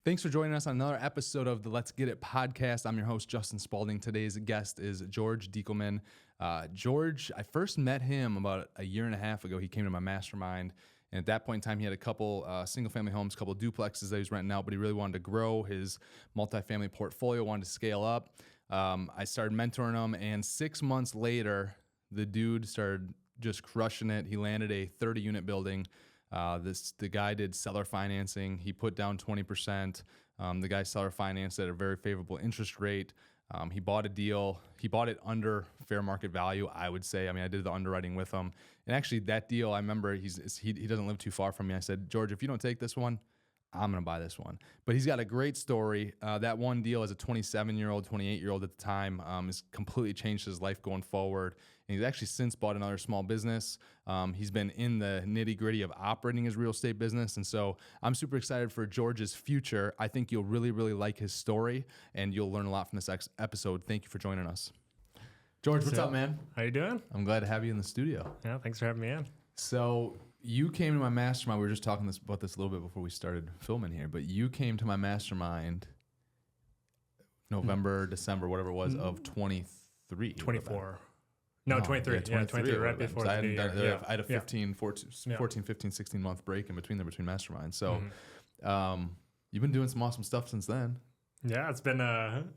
Thanks for joining us on another episode of the Let's Get It podcast. I'm your host, Justin Spalding. Today's guest is George Diekelman. George, I first met him about a year and a half ago. He came to my mastermind, and at that point in time, he had a couple single-family homes, a couple duplexes that he was renting out, but he really wanted to grow his multifamily portfolio, wanted to scale up. I started mentoring him, and 6 months later, the dude started just crushing it. He landed a 30-unit building. The guy did seller financing. He put down 20%. The guy seller financed at a very favorable interest rate. He bought a deal. He bought it under fair market value, I would say. I mean, I did the underwriting with him. And actually, that deal, I remember he doesn't live too far from me. I said, George, if you don't take this one, I'm going to buy this one. But he's got a great story. That one deal as a 27-year-old, 28-year-old at the time has completely changed his life going forward. And he's actually since bought another small business. He's been in the nitty-gritty of operating his real estate business. And so I'm super excited for George's future. I think you'll really, really like his story, and you'll learn a lot from this episode. Thank you for joining us. George, what's up, man? How you doing? I'm glad to have you in the studio. Yeah, thanks for having me in. So you came to my mastermind. We were just talking about this a little bit before we started filming here, but you came to my mastermind November, December, whatever it was, of 23. 24. No, 23. Yeah, 23, right before the new year. I had a 14, 15, 16 month break in between masterminds. So you've been doing some awesome stuff since then. Yeah, it's been I'm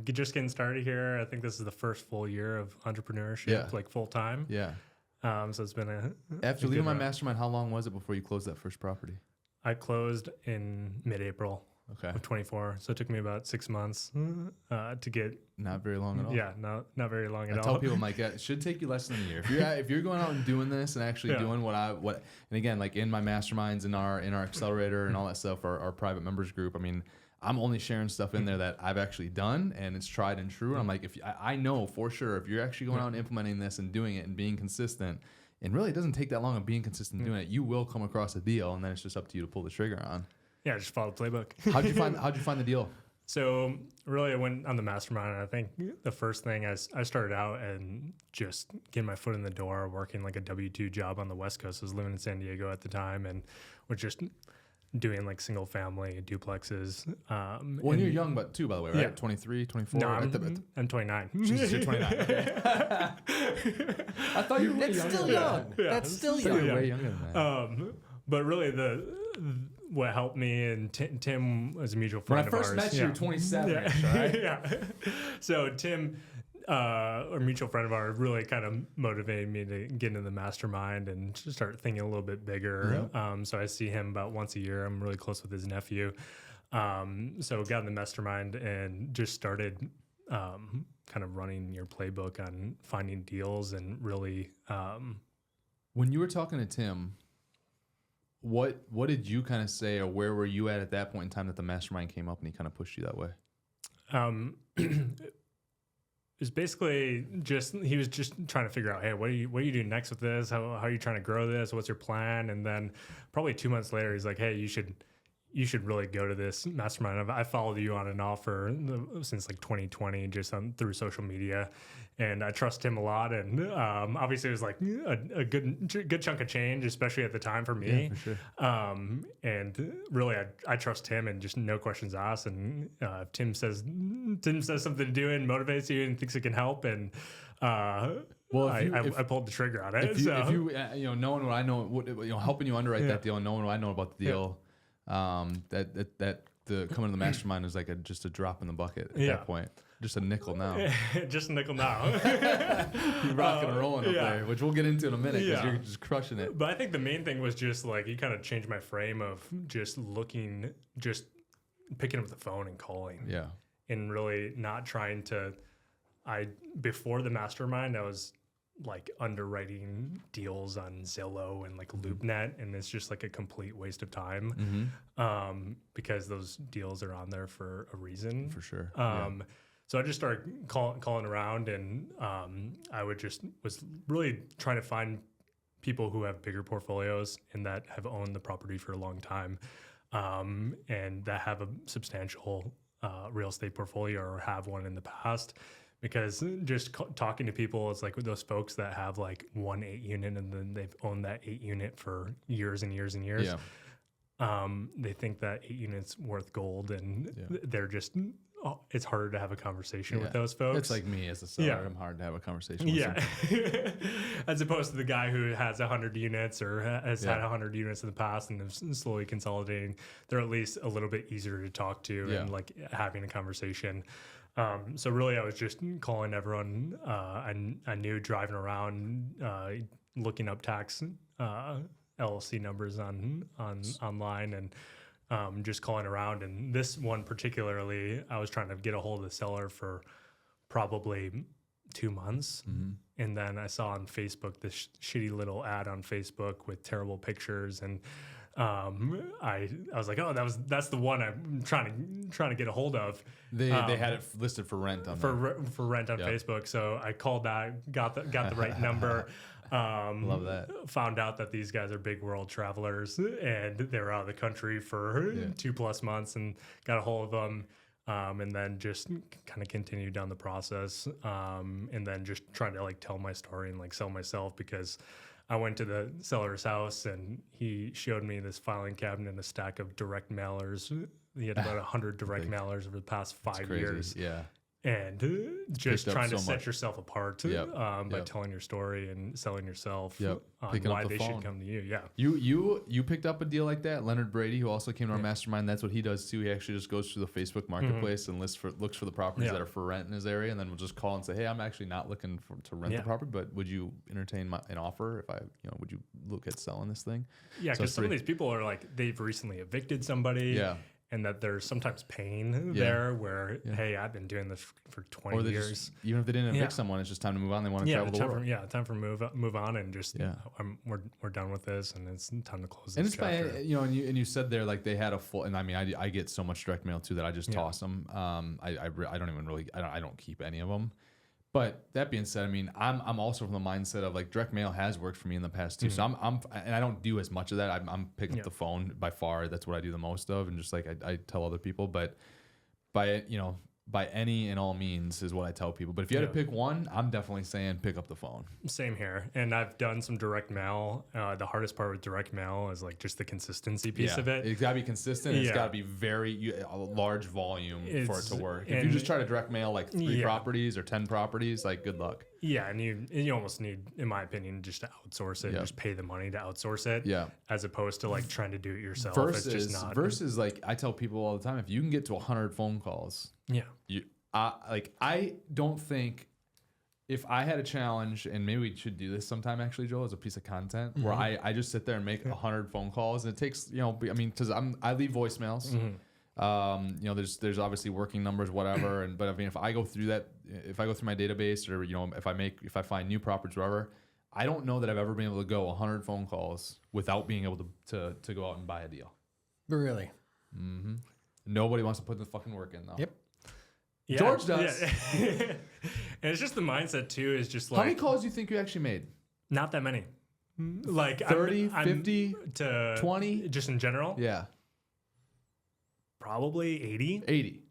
just getting started here. I think this is the first full year of entrepreneurship, like full time. Yeah. So it's been after leaving my mastermind, how long was it before you closed that first property? I closed in mid-April of 24. So it took me about 6 months to get. Not very long at all. Yeah, not very long at all. I tell people, I'm like, it should take you less than a year. If you're going out and doing this and actually doing what and again, like in my masterminds, in our accelerator and all that stuff, our private members group, I mean, I'm only sharing stuff in there that I've actually done and it's tried and true. And I'm like, I know for sure if you're actually going out and implementing this and doing it and being consistent, and really it doesn't take that long of being consistent doing it, you will come across a deal, and then it's just up to you to pull the trigger on. Yeah, just follow the playbook. How'd you find the deal? So really, I went on the mastermind, and I think the first thing I started out and just getting my foot in the door, working like a W-2 job on the West Coast. I was living in San Diego at the time, and was just doing like single family duplexes. When you're young, but too, by the way, right? Yeah. 23, 24? No, I'm 29. Jesus, you're 29. Okay. I thought you were really That's still young. Yeah. That's still You're young. way younger than that. But really, what helped me, and Tim was a mutual friend of ours. When I first met you, you were 27, right? Yeah. So Tim, a mutual friend of ours, really kind of motivated me to get into the mastermind and just start thinking a little bit bigger. Yeah. So I see him about once a year. I'm really close with his nephew. So got in the mastermind and just started kind of running your playbook on finding deals and really. When you were talking to Tim, what did you kind of say, or where were you at that point in time that the mastermind came up and he kind of pushed you that way? It was basically he was just trying to figure out, hey, what are you doing next with this? How are you trying to grow this? What's your plan? And then probably 2 months later, he's like, hey, you should really go to this mastermind. I followed you on and off since like 2020, just through social media, and I trust him a lot. And obviously, it was like a good chunk of change, especially at the time for me. Yeah, for sure. And really, I trust him, and just no questions asked. And if Tim says something to do and motivates you and thinks it can help, and I pulled the trigger on it. If you knowing what I know, helping you underwrite that deal, and knowing what I know about the deal. That the coming to the mastermind is like just a drop in the bucket at that point. Just a nickel now. Just a nickel now. You're rocking and rolling up there, which we'll get into in a minute because you're just crushing it. But I think the main thing was just like he kind of changed my frame of just picking up the phone and calling. Yeah. And really not trying to. Before the mastermind, I was like underwriting deals on Zillow and like LoopNet, and it's just like a complete waste of time because those deals are on there for a reason. For sure. So I just started calling around, and I was really trying to find people who have bigger portfolios and that have owned the property for a long time, and that have a substantial real estate portfolio or have one in the past. Because just talking to people, it's like with those folks that have like 1 8 unit and then they've owned that 8 unit for years and years and years. Yeah. they think that 8 units worth gold, and they're just it's harder to have a conversation with those folks. It's like me as a seller. I'm hard to have a conversation with. Yeah. As opposed to the guy who has 100 units or has had 100 units in the past and is slowly consolidating. They're at least a little bit easier to talk to and like having a conversation. So really I was just calling everyone I knew, driving around, looking up tax LLC numbers online, and just calling around. And this one particularly, I was trying to get a hold of the seller for probably 2 months. And then I saw on Facebook this shitty little ad on Facebook with terrible pictures, and I was like, oh, that's the one I'm trying to get a hold of. They had it listed for rent on for rent on Facebook. So I called that, got the right number. Love that. Found out that these guys are big world travelers, and they were out of the country for 2+ months, and got a hold of them. And then just kind of continued down the process. And then just trying to like tell my story and like sell myself, because I went to the seller's house and he showed me this filing cabinet and a stack of direct mailers. He had about 100 direct mailers over the past 5 years. Yeah. And just trying to set yourself apart by telling your story and selling yourself on why they should come to you. Yeah. You picked up a deal like that. Leonard Brady, who also came to our mastermind, that's what he does too. He actually just goes through the Facebook marketplace and looks for the properties that are for rent in his area, and then we'll just call and say, hey, I'm actually not looking to rent the property, but would you entertain an offer if would you look at selling this thing? Yeah, because some of these people are like, they've recently evicted somebody. Yeah. And that there's sometimes pain there where, hey, I've been doing this for 20 years. Just, even if they didn't evict someone, it's just time to move on. They want to travel the world. Time for move on, and just we're done with this, and it's time to close this and it's chapter. and you said there like they had a full, and I mean I get so much direct mail too that I just toss them. I don't even really I don't keep any of them. But that being said, I mean, I'm also from the mindset of like direct mail has worked for me in the past too. So and I don't do as much of that. I'm picking up the phone by far. That's what I do the most of, and just like I tell other people. But by any and all means is what I tell people. But if you had to pick one, I'm definitely saying pick up the phone. Same here. And I've done some direct mail. The hardest part with direct mail is like just the consistency piece of it. It's got to be consistent. It's got to be a large volume for it to work. If you just try to direct mail like 3 properties or 10 properties, like good luck. Yeah, and you almost need, in my opinion, just to outsource it, just pay the money to outsource it. Yeah. As opposed to like trying to do it yourself. Versus like I tell people all the time, if you can get to 100 phone calls. Yeah. I don't think, if I had a challenge, and maybe we should do this sometime actually, Joel, as a piece of content, where I just sit there and make 100 phone calls, and it takes, I mean, because I leave voicemails. There's obviously working numbers, whatever, but I mean, if I go through my database, or if I find new properties, whatever, I don't know that I've ever been able to go 100 phone calls without being able to go out and buy a deal. Really? Mm-hmm. Nobody wants to put the fucking work in though. Yep. Yeah, George does. Yeah. And it's just the mindset too, is just like, how many calls do you think you actually made? Not that many. Like 30, 50 to 20, just in general. Yeah. Probably 80. 80.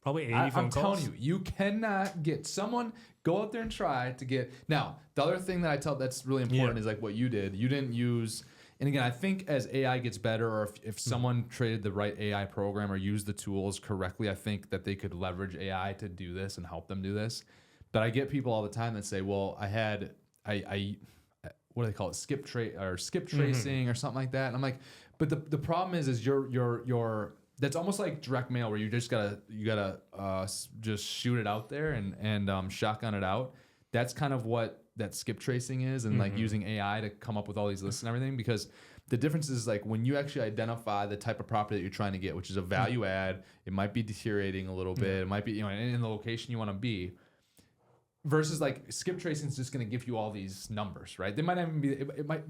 Probably 80 phone calls. I'm telling you cannot get someone, go out there and try to get. Now, the other thing that I tell that's really important is like what you did. You didn't use, and again, I think as AI gets better, or if someone traded the right AI program or used the tools correctly, I think that they could leverage AI to do this and help them do this. But I get people all the time that say, well, I what do they call it? Skip tracing or something like that. And I'm like, but the problem is you're that's almost like direct mail, where you just gotta just shoot it out there and shotgun it out. That's kind of what that skip tracing is, and like using AI to come up with all these lists and everything. Because the difference is like when you actually identify the type of property that you're trying to get, which is a value add, it might be deteriorating a little bit, it might be in the location you want to be. Versus like skip tracing is just going to give you all these numbers, right? They might even be,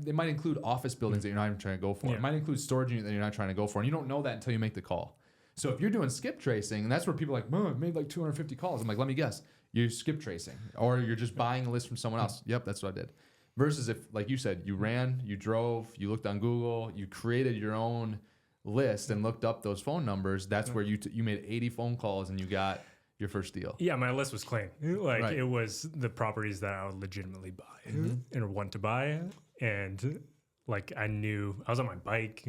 they might include office buildings that you're not even trying to go for. Yeah. It might include storage unit that you're not trying to go for, and you don't know that until you make the call. So if you're doing skip tracing, and that's where people are like, I made like 250 calls. I'm like, let me guess, you're skip tracing, or you're just buying a list from someone else. Yep, that's what I did. Versus if, like you said, you ran, you drove, you looked on Google, you created your own list and looked up those phone numbers. That's where you made 80 phone calls and you got your first deal. Yeah, my list was clean. Like it was the properties that I would legitimately buy and want to buy, and like I knew I was on my bike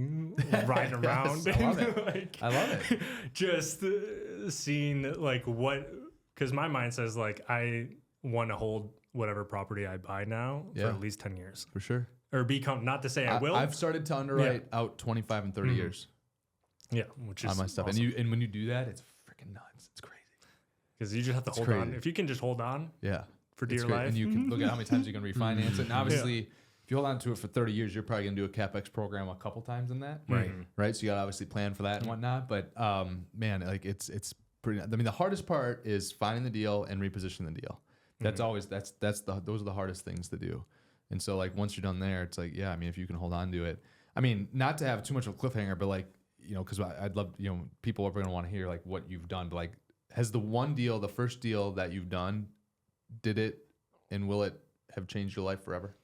riding around. I love it. Like, I love it. Just seeing like because my mind says like I want to hold whatever property I buy now for at least 10 years. For sure. Or become, not to say I will. I've started to underwrite out 25 and 30 years. Yeah, which is on my stuff. awesome. And when you do that, it's freaking nuts. It's crazy. Because you just have to hold on. If you can just hold on for dear life. And you can look at how many times you can refinance it. And obviously, if you hold on to it for 30 years, you're probably going to do a CapEx program a couple times in that. Right. So you got to obviously plan for that and whatnot. But man, like it's pretty, I mean, the hardest part is finding the deal and repositioning the deal. That's always, those are the hardest things to do. And so like, once you're done there, it's like, yeah, I mean, if you can hold on to it, I mean, not to have too much of a cliffhanger, but like, you know, cause I'd love, you know, people are going to want to hear like what you've done, but like, has the first deal that you've done, did it and will it have changed your life forever?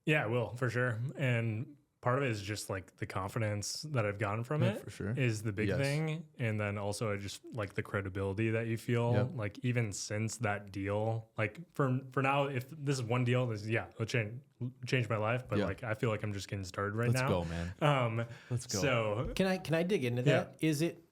Yeah, it will, for sure. And part of it is just like the confidence that I've gotten from it for sure. is the big thing. And then also I just like the credibility that you feel like even since that deal, like for now, if this is one deal, it'll change my life. But like, I feel like I'm just getting started now. Let's go, man. Let's go. So can I dig into that? Is it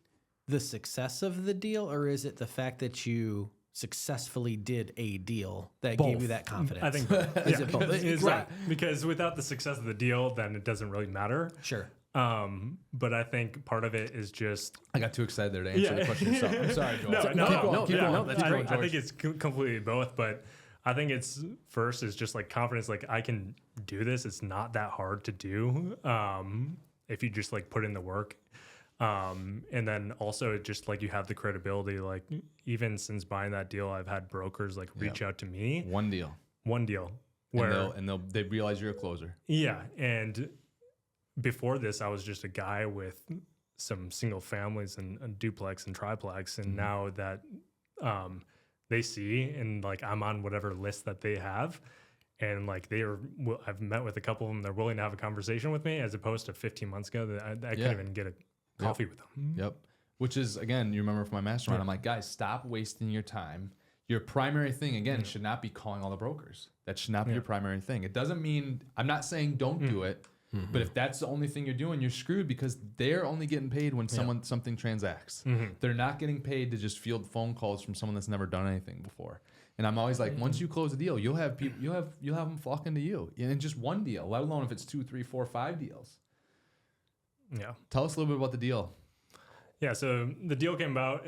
the success of the deal or is it the fact that you successfully did a deal that gave you that confidence? I think is it both? Right. Because without the success of the deal, then it doesn't really matter. Sure. But I think part of it is just I got too excited there to answer the question. So I'm sorry, Joel. Keep going. No, that's great. I think it's completely both, but I think it's first is just like confidence. Like I can do this. It's not that hard to do. If you just like put in the work. And then also just like you have the credibility, like even since buying that deal, I've had brokers like reach out to me. One deal Where they realize you're a closer. Yeah. And before this, I was just a guy with some single families and a duplex and triplex. And now that, they see and like, I'm on whatever list that they have. And like I've met with a couple of them. They're willing to have a conversation with me as opposed to 15 months ago that I couldn't even get a coffee with them. Yep. Which is, again, you remember from my mastermind, I'm like, guys, stop wasting your time. Your primary thing, again, should not be calling all the brokers. That should not be your primary thing. It doesn't mean, I'm not saying don't do it, but if that's the only thing you're doing, you're screwed because they're only getting paid when something transacts. They're not getting paid to just field phone calls from someone that's never done anything before. And I'm always like, once you close a deal, you'll have people, you'll have them flocking to you. And just one deal, let alone if it's 2, 3, 4, 5 deals. Yeah. Tell us a little bit about the deal. Yeah. So the deal came about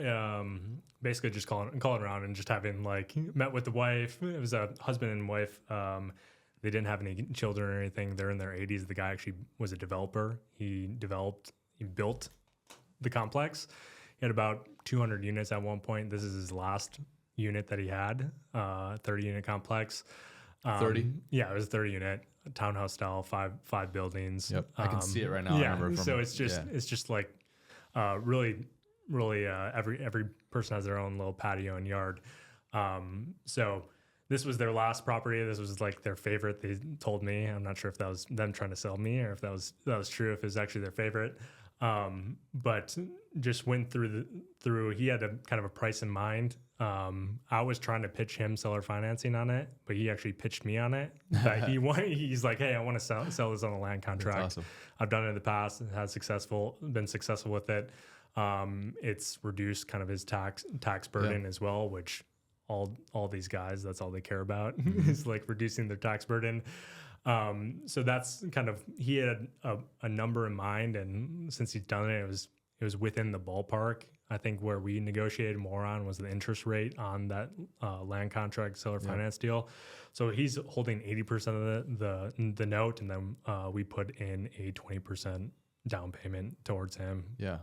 basically just calling around and just having like met with the wife. It was a husband and wife. They didn't have any children or anything. They're in their 80s. The guy actually was a developer. He built the complex. He had about 200 units at one point. This is his last unit that he had, 30 unit complex. 30? Yeah, it was a 30 unit. Townhouse style, five buildings. Yep, I can see it right now. Yeah, so it's just like really every person has their own little patio and yard. So this was their last property. This was like their favorite. They told me. I'm not sure if that was them trying to sell me or if that was true. If it was actually their favorite. But just went through. He had a kind of a price in mind. I was trying to pitch him seller financing on it, but he actually pitched me on it. That he's like, hey, I want to sell this on a land contract. That's awesome. I've done it in the past and been successful with it. It's reduced kind of his tax burden as well, which all these guys, that's all they care about is like reducing their tax burden. So that's kind of, he had a number in mind, and since he's done it, it was within the ballpark. I think where we negotiated more on was the interest rate on that land contract seller finance deal. So he's holding 80% of the note, and then we put in a 20% down payment towards him. Yeah.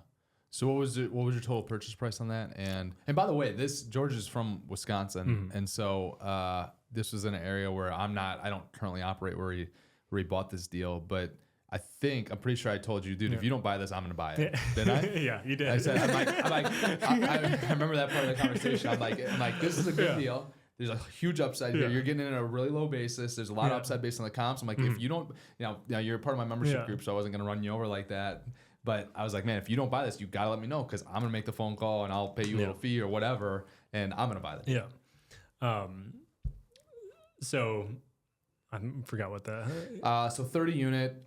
So what was your total purchase price on that? And by the way, George is from Wisconsin, and so this was in an area where I don't currently operate where he bought this deal, but I'm pretty sure I told you, dude, if you don't buy this, I'm going to buy it. Didn't I? Yeah, you did. I said, I remember that part of the conversation. I'm like, this is a good deal. There's a huge upside here. You're getting in at a really low basis. There's a lot of upside based on the comps. I'm like, if you don't, now you're part of my membership group, so I wasn't going to run you over like that. But I was like, man, if you don't buy this, you got to let me know, because I'm going to make the phone call and I'll pay you a little fee or whatever, and I'm going to buy this. Yeah. So I forgot what the So 30 unit,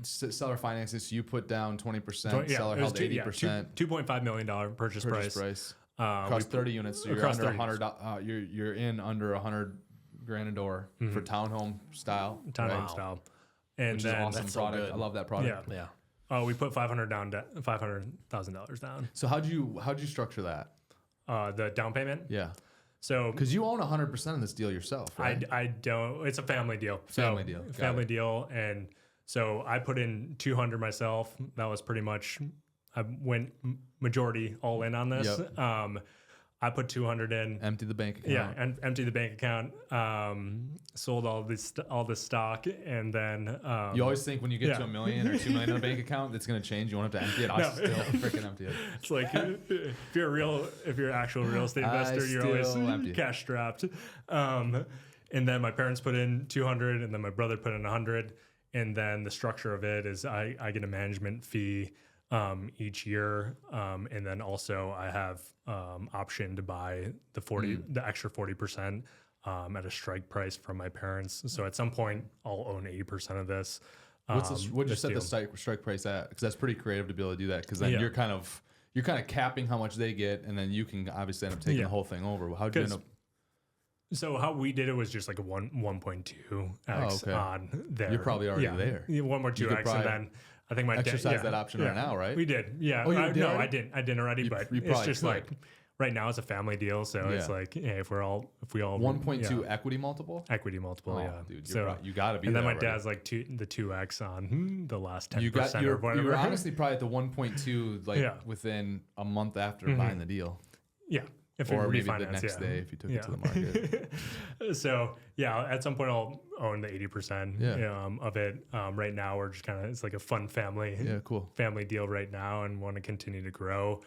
seller finances, so you put down 20%, seller it was held 80%. $2.5 million purchase price. Across 30 units, so you're under 100. You're in under 100 grand a door for townhome style. Townhome style, and which then is awesome product. I love that product. Yeah. Oh, we put $500,000 down. So how'd you structure that? The down payment. Yeah. So because you own 100% of this deal yourself, right? I don't. It's a family deal. Family deal. Family deal, and so I put in 200 myself. That was pretty much. I went majority all in on this. Yep. I put 200 in. Empty the bank account. Yeah, and empty the bank account. Sold all this stock, and then you always think when you get to $1 million or $2 million in a bank account, it's going to change. You won't have to empty it. I still freaking empty it. It's like if you're an actual real estate investor, you're always cash strapped. And then my parents put in 200, and then my brother put in 100, and then the structure of it is I get a management fee each year, and then also I have option to buy the extra 40% at a strike price from my parents. So at some point, I'll own 80% of this. What'd you set the strike price at? Because that's pretty creative to be able to do that. Because then you're kind of capping how much they get, and then you can obviously end up taking the whole thing over. How'd you end up? So how we did it was just like a 1.2x on there. You're probably already there. 1.2x, and then I think my exercise that option right now, right? We did. Yeah. Oh, you did? No, I didn't already, but it's just could. like right now it's a family deal, so it's like if we all 1.2 equity multiple. Equity multiple, Dude, you got to be. And then there my dad's like the 2x on the last 10% you or whatever. You were honestly probably at the 1.2 within a month after buying the deal. Yeah. If or maybe the next day if you took it to the market. So at some point I'll own the 80% of it. Right now we're just kind of, it's like a fun family deal right now, and want to continue to grow.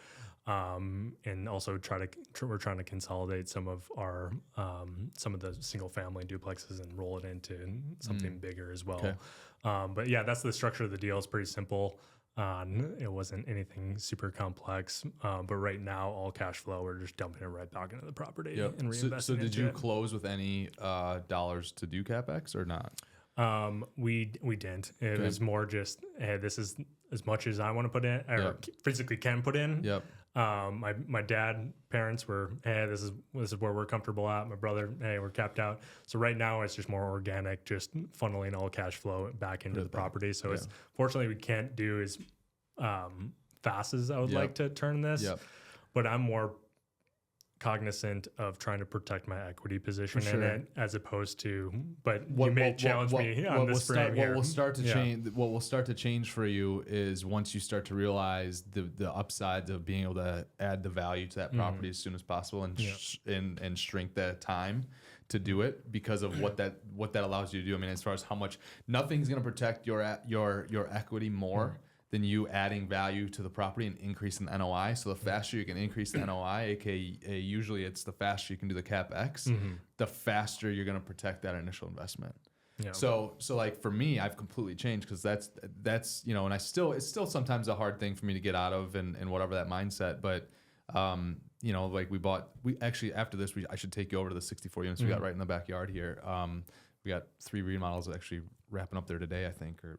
And also we're trying to consolidate some of our some of the single family duplexes and roll it into something bigger as well. Okay. But that's the structure of the deal. It's pretty simple. It wasn't anything super complex, but right now all cash flow, we're just dumping it right back into the property and reinvesting. So did you close with any dollars to do CapEx or not? We didn't. It was more just, hey, this is as much as I want to put in or physically can put in. Yep. My parents were, hey, this is where we're comfortable at. My brother, hey, we're capped out. So right now it's just more organic, just funneling all cash flow back into the property. So it's fortunately we can't do as fast as I would like to turn this, but I'm more cognizant of trying to protect my equity position in it, as opposed to. But you may challenge me on this frame here. What will start to change? What will start to change for you is once you start to realize the upsides of being able to add the value to that property as soon as possible, and shrink that time to do it because of what that allows you to do. I mean, as far as how much, nothing's going to protect your equity more than you adding value to the property and increasing the NOI. So the faster you can increase the NOI, aka usually it's the faster you can do the CapEx, the faster you're going to protect that initial investment. Yeah. So like for me, I've completely changed because that's and it's still sometimes a hard thing for me to get out of and whatever that mindset. But like we actually after this I should take you over to the 64 units we got right in the backyard here. We got 3 remodels actually wrapping up there today, I think, or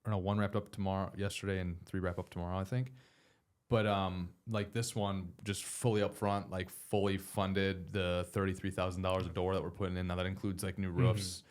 one wrapped up yesterday, and 3 wrap up tomorrow, I think. But like this one, just fully upfront, like fully funded the $33,000 a door that we're putting in. Now that includes like new roofs,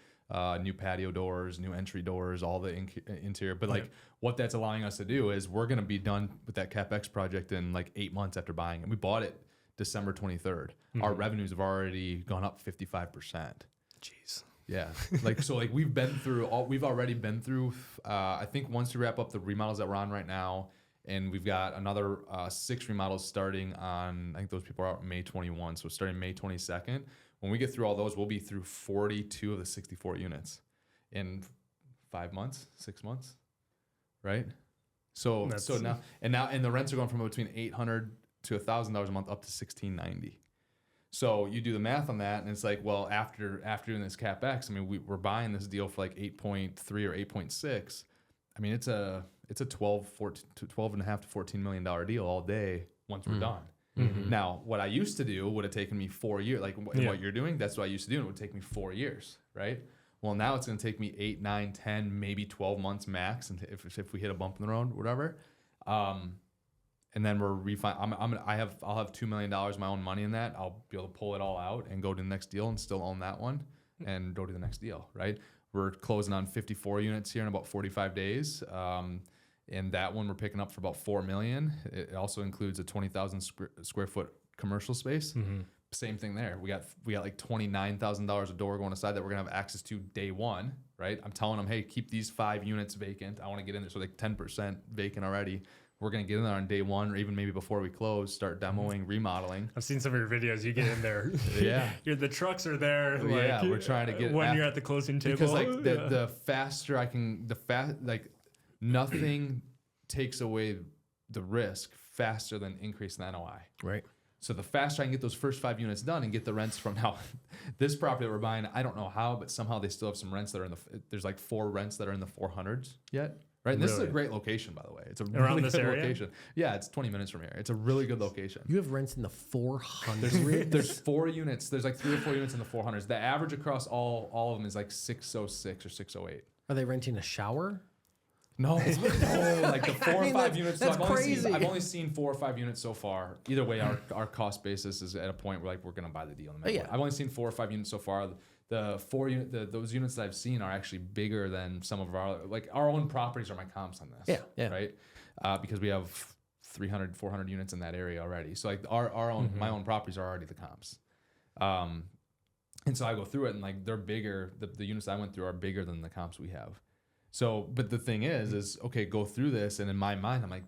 new patio doors, new entry doors, all the interior. But like what that's allowing us to do is we're going to be done with that CapEx project in like 8 months after buying it. We bought it December 23rd. Our revenues have already gone up 55%. Jeez. Yeah, we've already been through. I think once we wrap up the remodels that we're on right now, and we've got another 6 remodels starting on. I think those people are out May 21, so starting May 22nd. When we get through all those, we'll be through 42 of the 64 units in 5 months, 6 months, right? So now the rents are going from between $800 to $1,000 a month up to $1,690. So you do the math on that, and it's like, well, after doing this CapEx, I mean, we're buying this deal for like 8.3 or 8.6. I mean, it's a $12.5 to $14 million deal all day once we're done. Now, what I used to do would have taken me 4 years, like what you're doing, that's what I used to do, and it would take me 4 years, right? Well, now it's going to take me 8, 9, 10, maybe 12 months max, and if we hit a bump in the road, whatever. And then I'll have $2 million of my own money in that. I'll be able to pull it all out and go to the next deal and still own that one and go to the next deal, right? We're closing on 54 units here in about 45 days. And that one we're picking up for about $4 million. It also includes a 20,000 square foot commercial space. Same thing there. We got like $29,000 a door going aside that we're gonna have access to day one, right? I'm telling them, hey, keep these 5 units vacant. I want to get in there, so like 10% vacant already. We're going to get in there on day one, or even maybe before we close, start demoing, remodeling. I've seen some of your videos. You get in there. Yeah. The trucks are there. Like, we're trying to get when you're at the closing table. Because like the faster I can, nothing takes away the risk faster than increasing the NOI. Right. So the faster I can get those first 5 units done and get the rents from now, this property that we're buying, I don't know how, but somehow they still have some rents that are there's like 4 rents that are in the 400s yet. Right. And this is a great location, by the way. It's a really good location. Yeah, it's 20 minutes from here. It's a really good location. You have rents in the 400s? There's 4 units. There's like 3 or 4 units in the 400s. The average across all of them is like 606 or 608. Are they renting a shower? No, like the 4 or 5 units. That's so crazy. I've only seen 4 or 5 units so far. Either way, our cost basis is at a point where like we're gonna buy the deal. I've only seen 4 or 5 units so far. Those units that I've seen are actually bigger than some of our own properties are my comps on this. Yeah. Right. Because we have 300, 400 units in that area already. So like my own properties are already the comps. And so I go through it and like they're bigger. The units I went through are bigger than the comps we have. So, but the thing is okay, go through this. And in my mind, I'm like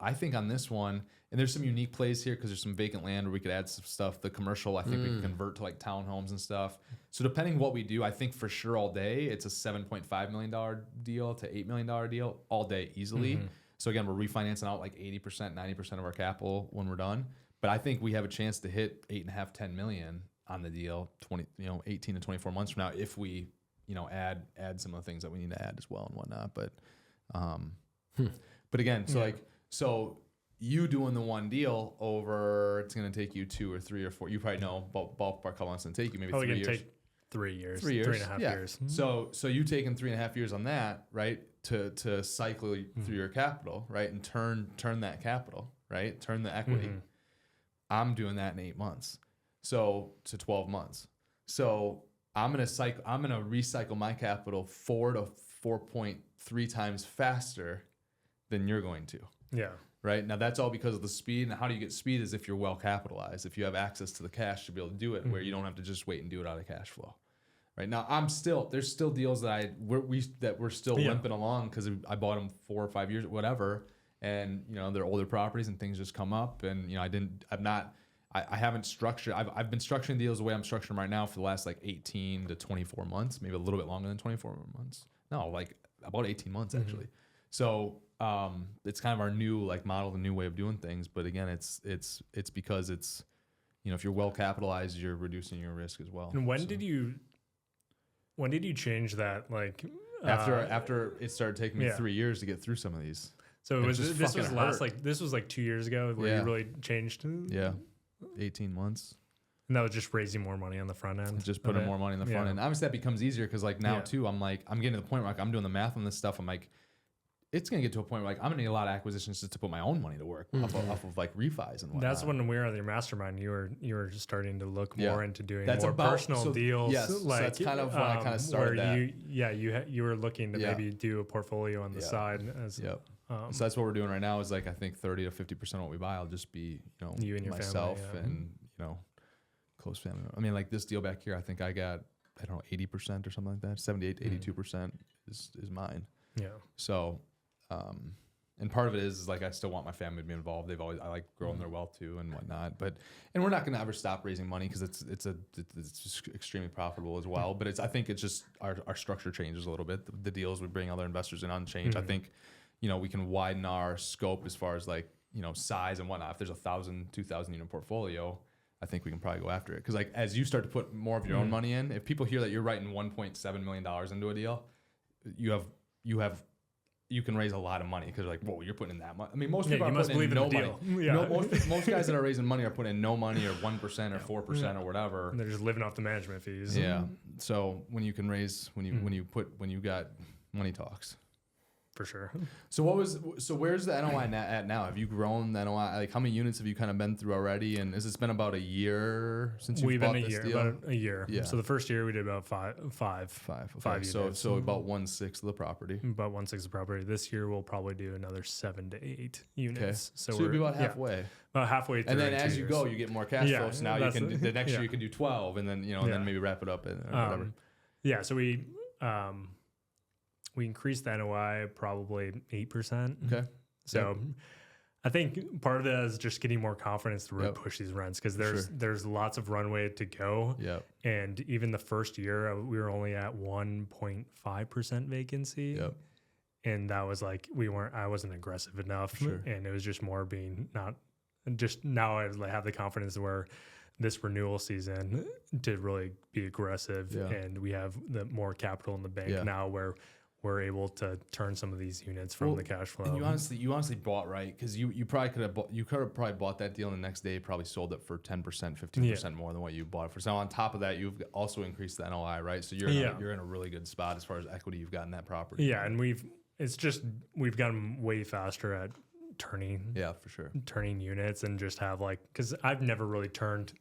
I think on this one, and there's some unique plays here because there's some vacant land where we could add some stuff. The commercial, I think we can convert to like townhomes and stuff. So depending what we do, I think for sure all day, it's a $7.5 million deal to $8 million deal all day easily. So again, we're refinancing out like 80%, 90% of our capital when we're done. But I think we have a chance to hit 8.5, 10 million on the deal, 18 to 24 months from now, if we, add some of the things that we need to add as well and whatnot. But again, so you doing the one deal over, it's going to take you 2 or 3 or 4. You probably know ballpark how long it's going to take you. Maybe 3 years. Take 3 years. 3 years. 3.5 years. So you taking 3.5 years on that, right? To cycle through your capital, right? And turn that capital, right? Turn the equity. I'm doing that in 8 months. So to 12 months. So I'm gonna recycle my capital 4 to 4.3 times faster than you're going to. Yeah. Right. Now that's all because of the speed. And how do you get speed? Is if you're well capitalized. If you have access to the cash to be able to do it, where you don't have to just wait and do it out of cash flow. Right now, there's still deals that we're still limping along because I bought them 4 or 5 years, whatever, and they're older properties and things just come up, and I haven't structured. I've been structuring deals the way I'm structuring them right now for the last like 18 to 24 months, maybe a little bit longer than 24 months. No, like about 18 months actually. So it's kind of our new like model, the new way of doing things. But again, it's because it's if you're well capitalized, you're reducing your risk as well. And when did you change that? Like after it started taking me 3 years to get through some of these. So this was like 2 years ago where you really changed. Yeah. 18 months. And that was just raising more money on the front end. Just putting more money in the front end. Obviously that becomes easier because like now too, I'm getting to the point where like I'm doing the math on this stuff. I'm like, it's going to get to a point where like I'm going to need a lot of acquisitions just to put my own money to work off of like refis and whatnot. That's when we were on your mastermind. You were just starting to look more into doing more personal deals. Yes, so that's kind of when I kind of started that. You were looking to maybe do a portfolio on the side. So that's what we're doing right now is like I think 30 to 50% of what we buy will just be you and your myself family, and close family. I mean like this deal back here I think I got 80% or something like that. 78 82% is mine. Yeah. So and part of it is like I still want my family to be involved. I like growing their wealth too and whatnot. And we're not going to ever stop raising money because it's just extremely profitable as well. But I think it's just our structure changes a little bit. The deals we bring other investors in on change. I think we can widen our scope as far as like size and whatnot. If there's 1,000, 2,000 unit portfolio, I think we can probably go after it. Because like as you start to put more of your own money in, if people hear that you're writing $1.7 million into a deal, you have you can raise a lot of money because you're like, whoa, you're putting in that much. I mean, most people you are must putting in believe in no the money. deal. Yeah. No, most guys that are raising money are putting in no money or 1% or 4% or whatever. And they're just living off the management fees. Yeah. So when you can raise, when you got money talks. For sure. So where's the NOI at now? Have you grown the NOI? Like how many units have you kind of been through already? And has this been about a year since you've bought this deal? About a year. Yeah. So the first year we did about five Okay. units. So about 1/6 of the property. About 1/6 of the property. This year we'll probably do another 7 to 8 units. Okay. So you'll be about halfway. About halfway through. And then as you go, you get more cash flow. So now you can the next yeah. year you can do 12, and then and then maybe wrap it up and whatever. Yeah. So we increased the NOI probably 8%. Okay. So I think part of that is just getting more confidence to really push these rents because there's lots of runway to go. Yep. And even the first year we were only at 1.5% vacancy. Yep. And that was like I wasn't aggressive enough. Sure. And it was just more being not just now I have the confidence where this renewal season to really be aggressive and we have the more capital in the bank now where we're able to turn some of these units from the cash flow. And you honestly bought right because you probably could have probably bought that deal and the next day probably sold it for 10%, 15% more than what you bought it for. So on top of that, you've also increased the NOI, right? So you're in a really good spot as far as equity you've got in that property. Yeah, and we've gotten way faster at turning. Yeah, for sure. Turning units and just have because I've never really turned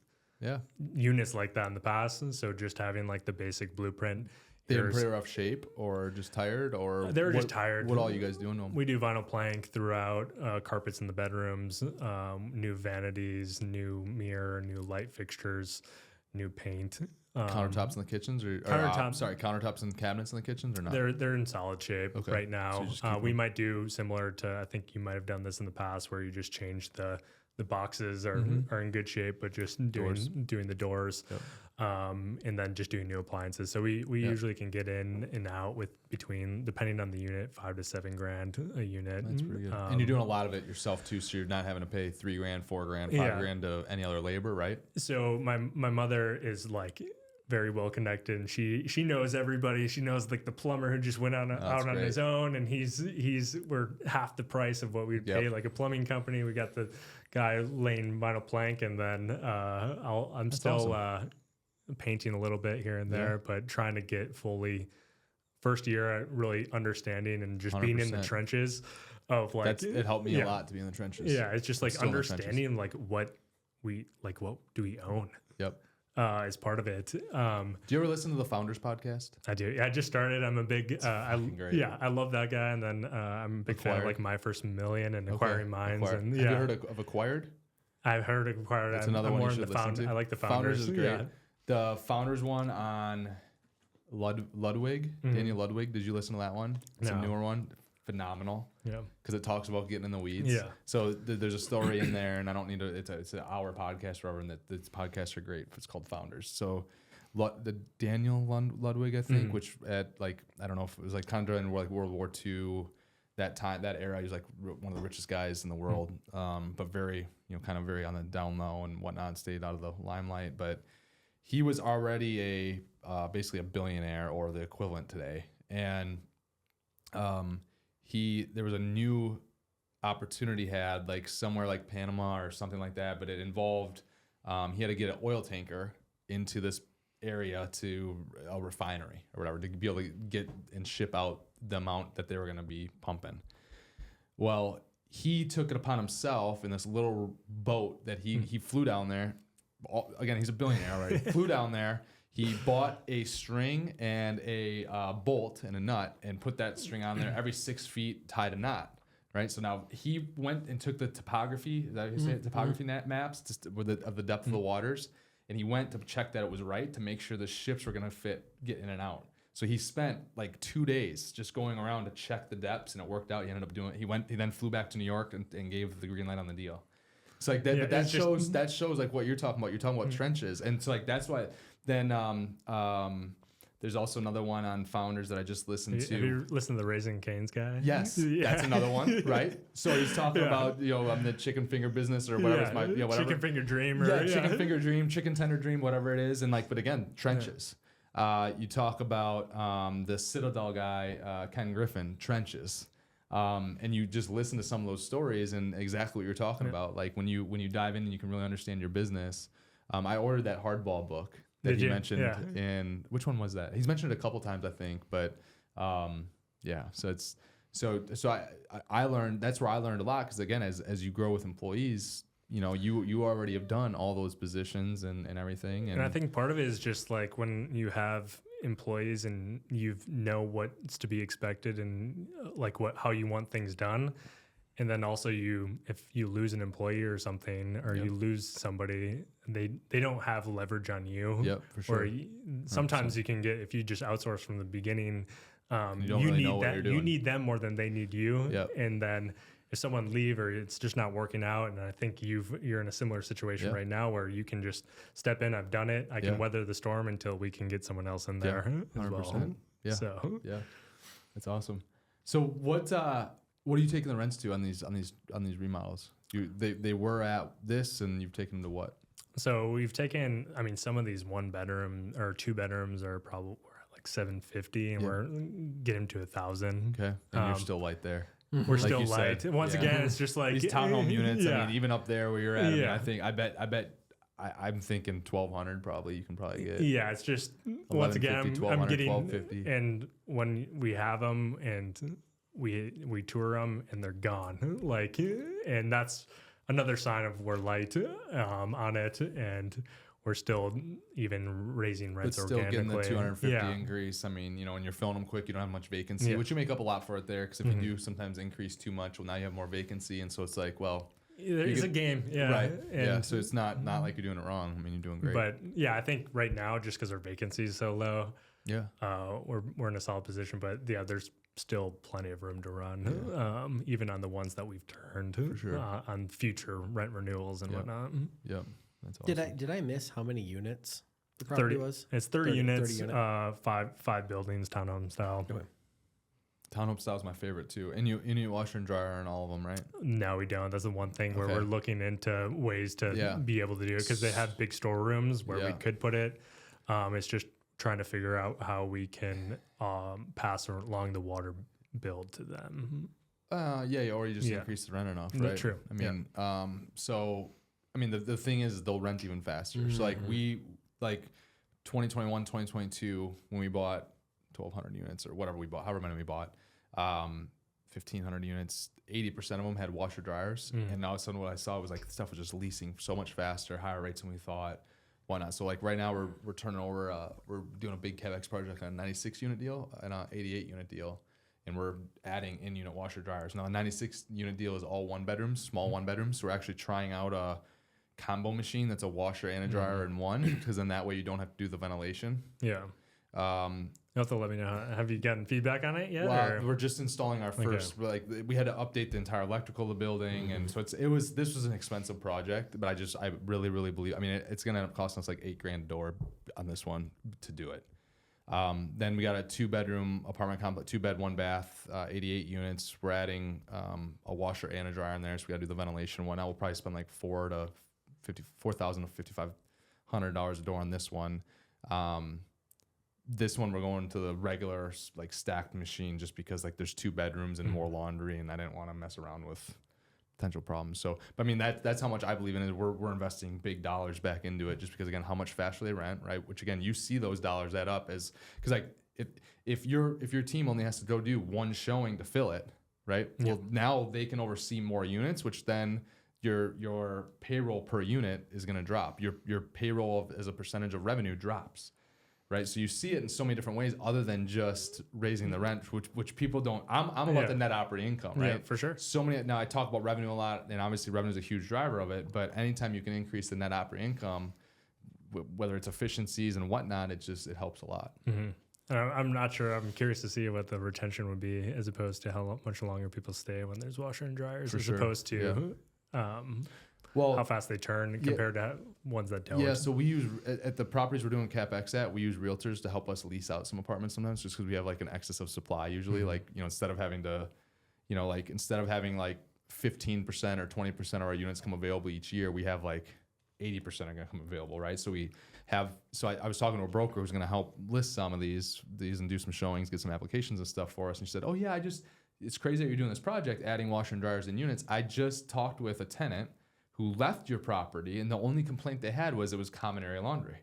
units like that in the past, and so just having the basic blueprint. They're in pretty rough shape or just tired or they were just tired. What all you guys doing to them? We do vinyl plank throughout, carpets in the bedrooms, new vanities, new mirror, new light fixtures, new paint. Countertops in the kitchens countertops and cabinets in the kitchens or not? They're in solid shape right now. So we might do similar to, I think you might have done this in the past where you just change the boxes are in good shape, but just doing the doors. Yep. And then just doing new appliances. So we usually can get in and out with between, depending on the unit, $5,000 to $7,000 a unit. That's pretty good. And you're doing a lot of it yourself too, so you're not having to pay $3,000, $4,000, $5,000 to any other labor, right? So my mother is very well connected, and she knows everybody. She knows the plumber who just went out on his own, and we're half the price of what we'd pay a plumbing company. We got the guy laying vinyl plank, and then I'm still awesome. Painting a little bit here and there, but trying to get fully first year really understanding and just 100%. Being in the trenches of it helped me a lot to be in the trenches. Yeah, it's just understanding what do we own. Yep. As part of it. Do you ever listen to the Founders podcast? I do. Yeah, I just started. I'm a big, I love that guy. And then I'm a big fan of My First Million and Acquiring Minds. And have you heard of Acquired? I've heard of Acquired. That's another one you should listen to. I like the Founders is great. Yeah. The Founders one on Ludwig, Daniel Ludwig. Did you listen to that one? It's a newer one. Phenomenal. Yeah. Because it talks about getting in the weeds. Yeah. So there's a story in there, and I don't need to. It's an hour podcast, forever, and the podcasts are great. It's called Founders. So the Daniel Ludwig, I think, which at I don't know if it was kind of during World War II, that era, he was one of the richest guys in the world, but very kind of very on the down low and whatnot, stayed out of the limelight, but. He was already basically a billionaire or the equivalent today, and there was a new opportunity had somewhere like Panama or something like that, but it involved he had to get an oil tanker into this area to a refinery or whatever to be able to get and ship out the amount that they were going to be pumping. Well, he took it upon himself in this little boat that he flew down there. Again, he's a billionaire already. Flew down there. He bought a string and a bolt and a nut and put that string on there. Every 6 feet, tied a knot. Right. So now he went and took the topography. Is that how you say it? Topography maps of the depth of the waters, and he went to check that it was right to make sure the ships were going to get in and out. So he spent 2 days just going around to check the depths, and it worked out. He ended up doing it. He then flew back to New York and gave the green light on the deal. So that, but that shows what you're talking about. You're talking about trenches, and so that's why. Then there's also another one on Founders that I just listened to. Have you listened to the Raising Cane's guy? Yes, that's another one, right? So he's talking about the chicken finger business or whatever. Whatever. Chicken finger dream. Chicken finger dream, chicken tender dream, whatever it is, and but again, trenches. You talk about the Citadel guy, Ken Griffin, trenches. And you just listen to some of those stories and exactly what you're talking about. Like when you dive in and you can really understand your business. I ordered that hardball book that Did he you? mentioned Yeah. in, which one was that? He's mentioned it a couple times, I think, but yeah. So I learned, that's where I learned a lot. Cause again, as you grow with employees, you know, you already have done all those positions and everything. And I think part of it is just like when you have employees and you know what's to be expected and like how you want things done. And then also if you lose an employee or something, or you lose somebody, they don't have leverage on you. Yep, for sure. Or sometimes you can get, if you just outsource from the beginning, you don't really know what you're doing. You need them more than they need you. Yep. And then if someone leave or it's just not working out, and I think you're in a similar situation right now where you can just step in. I've done it. I can weather the storm until we can get someone else in there. 100%. Yeah. So That's awesome. So what are you taking the rents to on these remodels? They were at this, and you've taken them to what? So we've taken, I mean, some of these 1 bedroom or 2 bedrooms are probably like $750, and we're getting to $1,000. Okay, and you're still light there. We're Like still you light. said. Once again, it's just like These townhome units. Yeah. I mean, even up there where you're at. I mean, I bet I'm thinking 1,200 probably. You can probably get. Yeah, it's just once again, I'm getting 1,250. And when we have them and we tour them and they're gone, like, and that's another sign of we're light on it, and we're still even raising rents But still organically. getting the 250 increase. I mean, you know, when you're filling them quick, you don't have much vacancy, Yeah. which you make up a lot for it there. Because if you do sometimes increase too much, well, now you have more vacancy, and so it's like, well, It's a game, yeah. right? And Yeah. So it's not like you're doing it wrong. I mean, you're doing great. But yeah, I think right now, just because our vacancy is so low, yeah, we're in a solid position. But yeah, there's still plenty of room to run, even on the ones that we've turned on future rent renewals and whatnot. yeah. That's awesome. Did I miss how many units the property was? It's 30 units, 30 unit. five buildings, townhome style. Okay. Townhome style is my favorite too. And you need washer and dryer in all of them, right? No, we don't. That's the one thing where we're looking into ways to be able to do it, because they have big storerooms where we could put it. It's just trying to figure out how we can pass along the water bill to them. Or you just increase the rent enough, right? True. I mean, the thing is they'll rent even faster. So like 2021, 2022, when we bought 1,200 units or whatever we bought, however many we bought, 1,500 units, 80% of them had washer dryers. And all of a sudden what I saw was like stuff was just leasing so much faster, higher rates than we thought. Why not? So like right now we're turning over, we're doing a big CapEx project on a 96 unit deal and an 88 unit deal. And we're adding in-unit washer dryers. Now a 96 unit deal is all 1 bedrooms, small 1 bedrooms. So we're actually trying out a combo machine that's a washer and a dryer in one, because then that way you don't have to do the ventilation. Yeah. You'll have to let me know. Have you gotten feedback on it yet? Well, we're just installing our first. Like we had to update the entire electrical of the building, and so this was an expensive project. But I really believe. I mean, it's gonna end up costing us like $8,000 a door on this one to do it. Then we got a 2-bedroom apartment complex, 2-bed, 1-bath, 88 units. We're adding a washer and a dryer in there, so we got to do the ventilation one. Now we'll probably spend like $4,000 to $5,500 a door on this one. This one we're going to the regular like stacked machine, just because like there's 2 bedrooms and more laundry, and I didn't want to mess around with potential problems. So, but I mean, that's how much I believe in it. We're investing big dollars back into it, just because again, how much faster they rent, right? Which again, you see those dollars add up as, because like if your team only has to go do 1 showing to fill it, right? Yeah. Well, now they can oversee more units, which then your payroll per unit is going to drop. Your payroll as a percentage of revenue drops. Right, so you see it in so many different ways, other than just raising the rent, which people don't. I'm about the net operating income, right? Yeah, for sure. So many. Now I talk about revenue a lot, and obviously revenue is a huge driver of it. But anytime you can increase the net operating income, whether it's efficiencies and whatnot, it helps a lot. Mm-hmm. I'm not sure. I'm curious to see what the retention would be, as opposed to how much longer people stay when there's washer and dryers, For as sure. opposed to how fast they turn compared to ones that don't. Yeah, so we use, at the properties we're doing CapEx at, we use realtors to help us lease out some apartments sometimes, just because we have like an excess of supply usually. Like, instead of having like 15% or 20% of our units come available each year, we have like 80% are going to come available, right? So I was talking to a broker who's going to help list some of these and do some showings, get some applications and stuff for us. And she said, oh yeah, it's crazy that you're doing this project, adding washer and dryers and units. I just talked with a tenant who left your property, and the only complaint they had was it was common area laundry.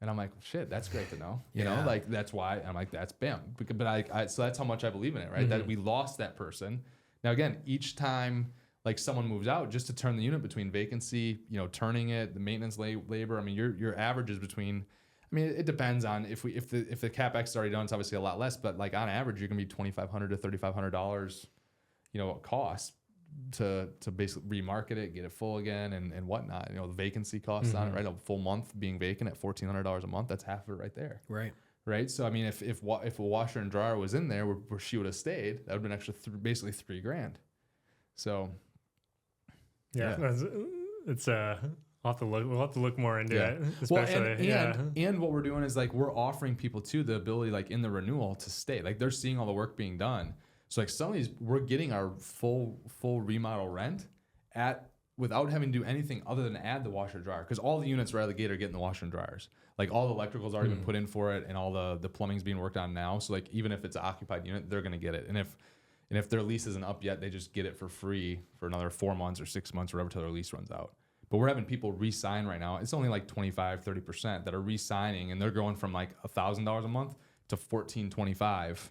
And I'm like, shit, that's great to know. You know, like that's why I'm like, that's bam. But I so that's how much I believe in it, right? That we lost that person. Now, again, each time like someone moves out, just to turn the unit between vacancy, you know, turning it, the maintenance labor. I mean, your average is between, I mean, it depends on if the CapEx is already done, it's obviously a lot less, but like on average, you're gonna be $2,500 to $3,500, you know, cost to basically remarket it, get it full again, and whatnot. You know, the vacancy costs on it, right? A full month being vacant at $1,400 a month, that's half of it right there. Right. So I mean, if a washer and dryer was in there where she would have stayed, that would have been extra basically $3,000. So yeah. It's we'll have to look more into it, especially. And what we're doing is like we're offering people too the ability, like in the renewal, to stay. Like they're seeing all the work being done. So like some of these, we're getting our full remodel rent without having to do anything other than add the washer and dryer, because all the units right out of the gate are getting the washer and dryers. Like all the electrical's already been put in for it, and all the plumbing's being worked on now. So like even if it's an occupied unit, they're gonna get it. And if their lease isn't up yet, they just get it for free for another 4 months or 6 months, or whatever, till their lease runs out. But we're having people re-sign right now. It's only like 25-30% that are re-signing, and they're going from like $1,000 a month to $1,425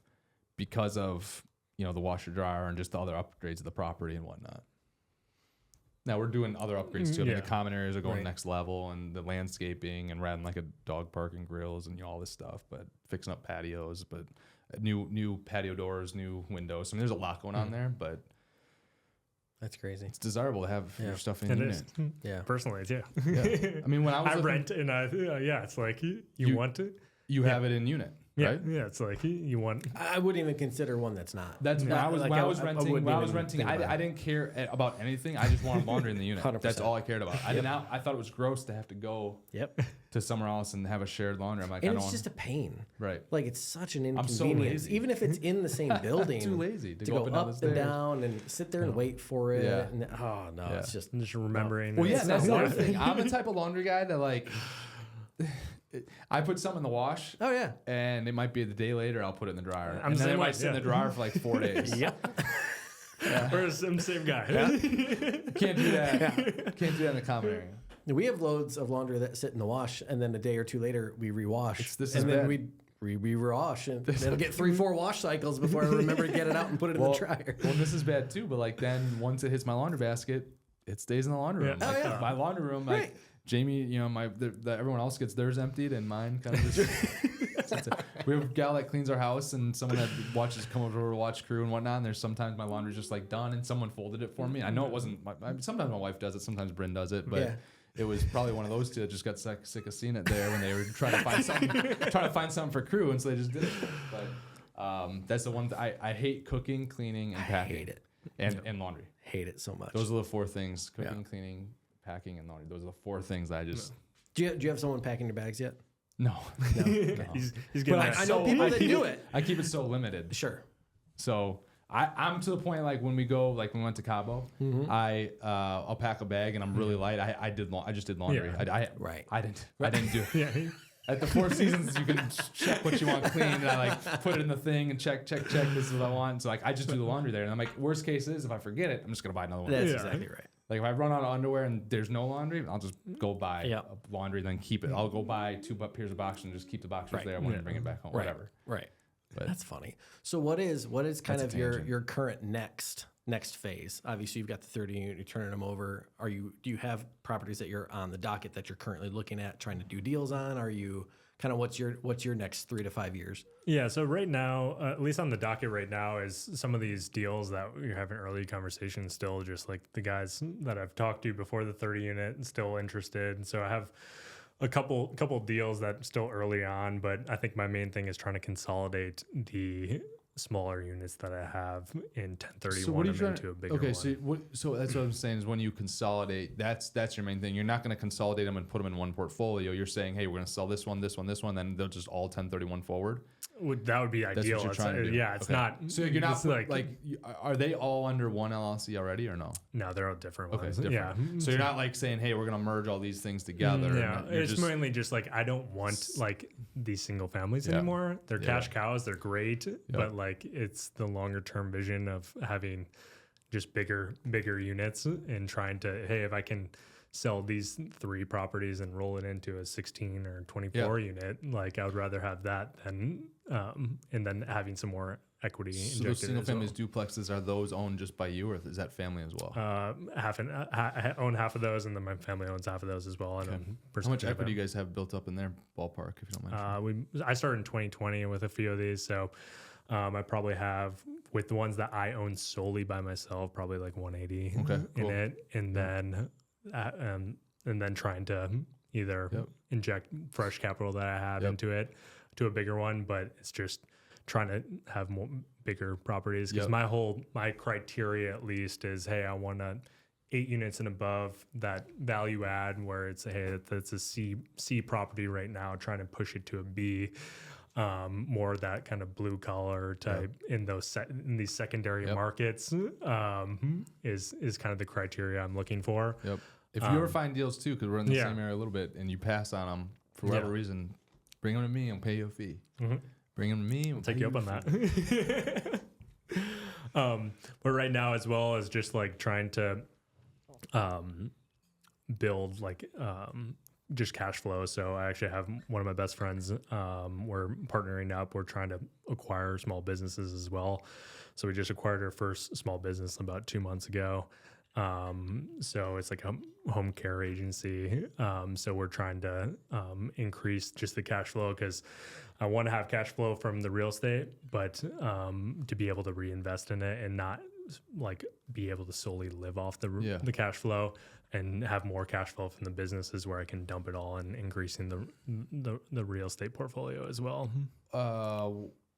because of, you know, the washer dryer and just the other upgrades of the property and whatnot. Now we're doing other upgrades too. I mean, the common areas are going next level, and the landscaping, and we're adding like a dog park and grills and, you know, all this stuff, but fixing up patios, but new patio doors, new windows. I mean, there's a lot going on there, but that's crazy. it's desirable to have your stuff in unit. Yeah. Personally, yeah. I mean, when I was rent and it's like you want it. You have it in unit, right? Yeah, it's like you want. I wouldn't even consider one that's not. That's when I was like, when I was renting. When I was even renting, think about I didn't care about anything. I just wanted laundry in the unit. 100%. That's all I cared about. I thought it was gross to have to go to somewhere else and have a shared laundry. I'm like, and I don't it's want. just a pain. Right. Like it's such an I'm so inconvenience. lazy. Even if it's in the same building. Too lazy to go go up and down and sit there and wait for it. Yeah. And it's just remembering. Well, yeah, that's the other thing. I'm the type of laundry guy that like. I put something in the wash. Oh yeah. And it might be the day later I'll put it in the dryer. I'm and then it same might way, sit in the dryer for like 4 days. Yep. I'm the same guy. Can't do that. Can't do that in the common area. We have loads of laundry that sit in the wash, and then a day or two later we rewash. Then we rewash, and it'll get 3-4 wash cycles before I remember to get it out and put it in the dryer. Well, this is bad too. But like then once it hits my laundry basket, it stays in the laundry room. Like, my laundry room, like Jamie, you know, everyone else gets theirs emptied, and mine kind of just. We have a gal that cleans our house, and someone that come over to watch crew and whatnot. And there's sometimes my laundry's just like done, and someone folded it for me. I know it wasn't. Sometimes my wife does it. Sometimes Bryn does it, but. It was probably one of those two that just got sick of seeing it there when they were trying to find something for crew, and so they just did it. But that's the one I hate: cooking, cleaning, and packing. I hate it. And laundry. Hate it so much. Those are the 4 things: cooking, cleaning, packing, and laundry. Those are the 4 things that I just. Do you have someone packing your bags yet? No. He's getting. But I know people that do it. I keep it so limited. Sure. So I'm to the point like when we go, like when we went to Cabo, I'll pack a bag and I'm really light. I just did laundry. Yeah. I didn't do it. At the 4 Seasons, you can check what you want clean, and I like put it in the thing and check. This is what I want. So like I just do the laundry there, and I'm like, worst case is if I forget it, I'm just gonna buy another one. That's exactly right. Like if I run out of underwear and there's no laundry, I'll just go buy a laundry, then keep it. I'll go buy 2 pairs of boxers and just keep the boxers there when I bring it back home. Whatever. Right. But that's funny. So what is kind of your current next phase? Obviously, you've got the 30 unit, you're turning them over. Do you have properties that you're on the docket that you're currently looking at, trying to do deals on? Are you kind of what's your next 3 to 5 years? Yeah. So right now, at least on the docket right now, is some of these deals that we're having early conversations. Still, just like the guys that I've talked to before the 30 unit, still interested. So I have a couple deals that still early on, but I think my main thing is trying to consolidate the smaller units that I have in 1031 into a bigger one. So that's what I'm saying is when you consolidate, that's your main thing. You're not going to consolidate them and put them in one portfolio. You're saying, hey, we're going to sell this one, then they'll just all 1031 forward. That would be ideal. That's what you're trying to do. Yeah, it's not. So you're not are they all under one LLC already or no? No, they're all different ones. Different. Yeah. So you're not like saying, hey, we're going to merge all these things together. Yeah, it's mainly just like I don't want like these single families anymore. They're cash cows. They're great, but like like it's the longer term vision of having just bigger units and trying to, hey, if I can sell these 3 properties and roll it into a 16 or 24 unit, like I would rather have that than and then having some more equity So injected. those single families, duplexes, are those owned just by you, or is that family as well? I own half of those, and then my family owns half of those as well. Okay. How much equity do you guys have built up in their ballpark, if you don't mind? I started in 2020 with a few of these, so I probably have, with the ones that I own solely by myself, probably like 180 in it, and then trying to either inject fresh capital that I have into it to a bigger one, but it's just trying to have more bigger properties, because my criteria at least is, hey, I want 8 units and above, that value add where it's, hey, that's a C property right now, trying to push it to a B. More that kind of blue collar type in these secondary markets is kind of the criteria I'm looking for. Yep. If you ever find deals too, because we're in the same area a little bit, and you pass on them for whatever reason, bring them to me. I'll pay you a fee. Bring them to me. I'll take you up on that. But right now, as well as just like trying to build like just cash flow. So I actually have one of my best friends. We're partnering up. We're trying to acquire small businesses as well. So we just acquired our first small business about 2 months ago. So it's like a home care agency. So we're trying to increase just the cash flow, because I want to have cash flow from the real estate, but to be able to reinvest in it and not like be able to solely live off the cash flow, and have more cash flow from the businesses where I can dump it all and increasing the real estate portfolio as well.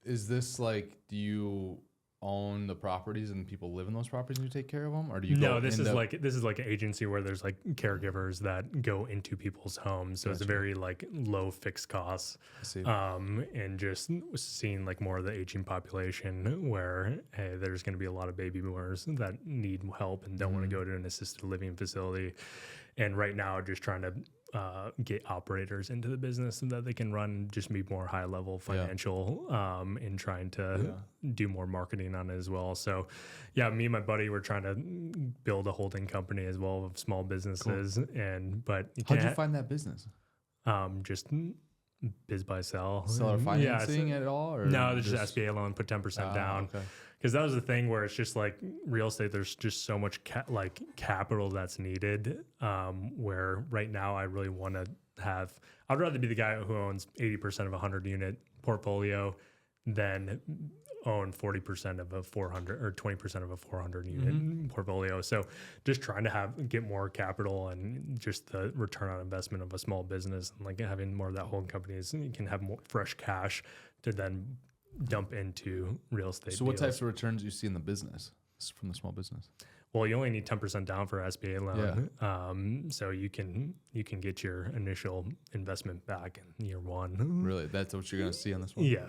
Is this like, do you own the properties and people live in those properties and you take care of them, or do you? No, this is like an agency where there's like caregivers that go into people's homes, so it's a very like low fixed costs. I see. And just seeing like more of the aging population where, hey, there's going to be a lot of baby boomers that need help and don't want to go to an assisted living facility, and right now just trying to get operators into the business so that they can run, just be more high level financial, and trying to do more marketing on it as well. So me and my buddy, we're trying to build a holding company as well of small businesses. But how'd you find that business? Just biz buy sell. Seller financing at all? Or no, there's just SBA loan, put 10% down. Okay. Because that was the thing where it's just like real estate, there's just so much capital that's needed, where right now I really want to I'd rather be the guy who owns 80% of a 100 unit portfolio than own 40% of a 400 or 20% of a 400 unit portfolio. So just trying to get more capital and just the return on investment of a small business, and like having more of that holding companies, and you can have more fresh cash to then dump into real estate. So what types of returns do you see in the business from the small business? Well, you only need 10% down for SBA loan. So you can get your initial investment back in year 1. Really? That's what you're going to see on this one? Yeah.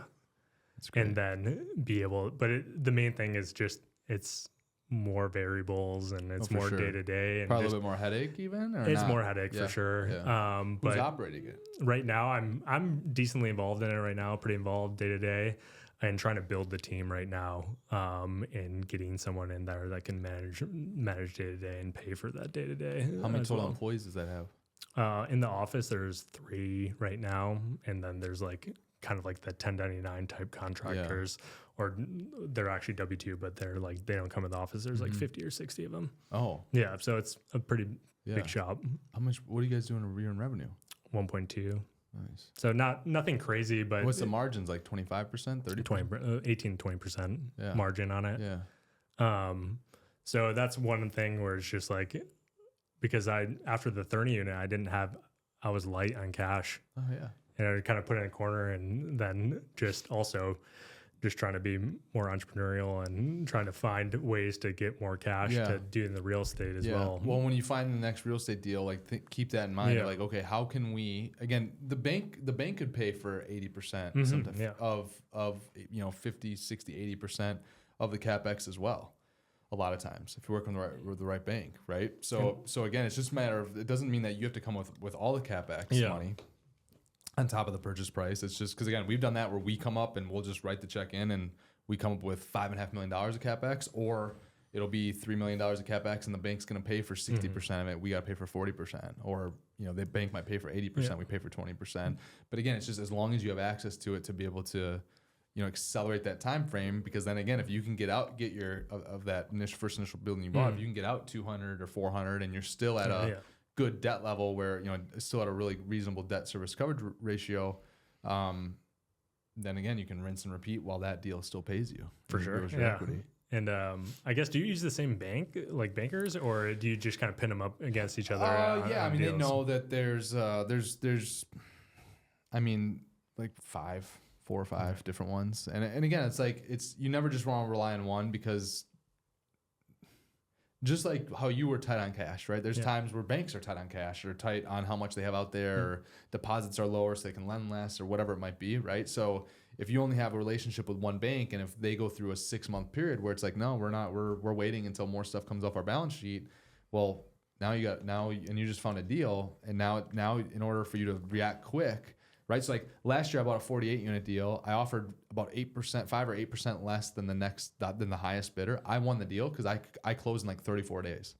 That's great. And then be able, but the main thing is just, it's more variables and it's more day to day. Probably a little bit more headache even? Or it's not? more headache for sure. Yeah. Who's operating it? Right now, I'm decently involved in it right now, pretty involved day to day, and trying to build the team right now, and getting someone in there that can manage day to day and pay for that day to day. How many total employees does that have? In the office, there's 3 right now, and then there's like kind of like the 1099 type contractors, or they're actually W-2, but they're like, they don't come in the office. There's like 50 or 60 of them. Oh, yeah. So it's a pretty big shop. How much? What are you guys doing a year in revenue? 1.2. Nice. So nothing crazy, but what's the margins, like 25%, 30%? 18 to 20% margin on it. Yeah. So that's one thing where it's just like, because after the 30 unit, I was light on cash. Oh yeah. And I kind of put it in a corner, and then just trying to be more entrepreneurial and trying to find ways to get more cash to do in the real estate as well. Well, when you find the next real estate deal, like keep that in mind. You're like, okay, how can we, again, the bank could pay for 80% of 50, 60, 80% of the CapEx as well. A lot of times, if you're working with the right bank, right? So again, it's just a matter of, it doesn't mean that you have to come with all the CapEx money on top of the purchase price. It's just because, again, we've done that where we come up and we'll just write the check in and we come up with $5.5 million of CapEx, or it'll be $3 million of CapEx and the bank's going to pay for 60% of it. We got to pay for 40%, or the bank might pay for 80%. We pay for 20%. But again, it's just as long as you have access to it to be able to, accelerate that time frame. Because then again, if you can get your of that first initial building you bought, if you can get out 200 or 400, and you're still at a good debt level where it's still at a really reasonable debt service coverage ratio, then again you can rinse and repeat while that deal still pays you for sure. Equity. And I guess, do you use the same bank, like bankers, or do you just kind of pin them up against each other? I mean, deals? They know that there's like 4 or 5 different ones. And again, it's you never just want to rely on one, because just like how you were tight on cash, right? There's times where banks are tight on cash, or tight on how much they have out there, or deposits are lower so they can lend less, or whatever it might be, right? So if you only have a relationship with one bank, and if they go through a 6-month period where it's like, no, we're waiting until more stuff comes off our balance sheet. Well, and you just found a deal, and now in order for you to react quick, right? So like last year I bought a 48 unit deal. I offered about 8%, 5 or 8% less than the highest bidder. I won the deal because I closed in like 34 days.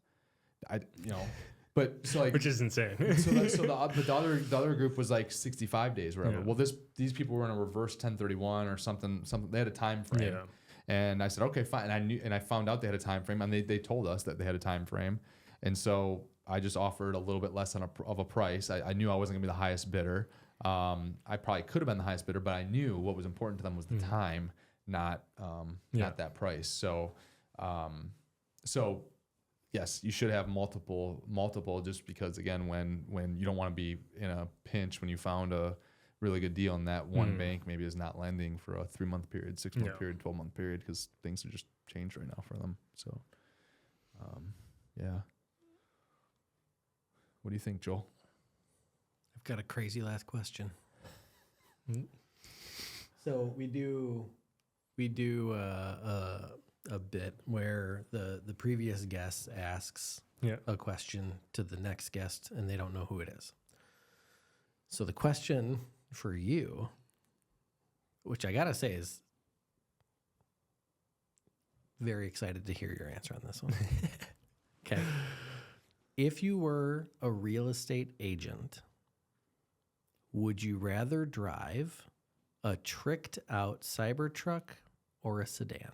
But so like, which is insane. the other group was like 65 days, or whatever. Well, these people were in a reverse 1031 or something. They had a time frame, and I said, okay, fine. And I found out they had a time frame, and they told us that they had a time frame, and so I just offered a little bit less of a price. I knew I wasn't gonna be the highest bidder. I probably could have been the highest bidder, but I knew what was important to them was the time, not that price. So yes, you should have multiple, just because again, when you don't want to be in a pinch when you found a really good deal and that one bank maybe is not lending for a 3-month period, 6-month period, 12-month period, because things are just changed right now for them. So, what do you think, Joel? I've got a crazy last question. So we do a bit where the previous guest asks a question to the next guest, and they don't know who it is. So the question for you, which I gotta say is very excited to hear your answer on this one. Okay. If you were a real estate agent, would you rather drive a tricked out Cybertruck or a sedan?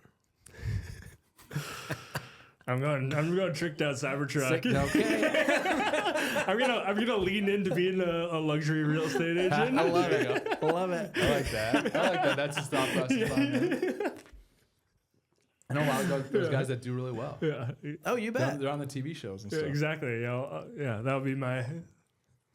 I'm going tricked out Cybertruck. Okay. I'm gonna lean into being a luxury real estate agent. I love it. I love it. I like that. That's his thought process on it. I know a lot of those guys that do really well. Yeah. Oh, you bet. They're on the TV shows and stuff. Exactly. That would be my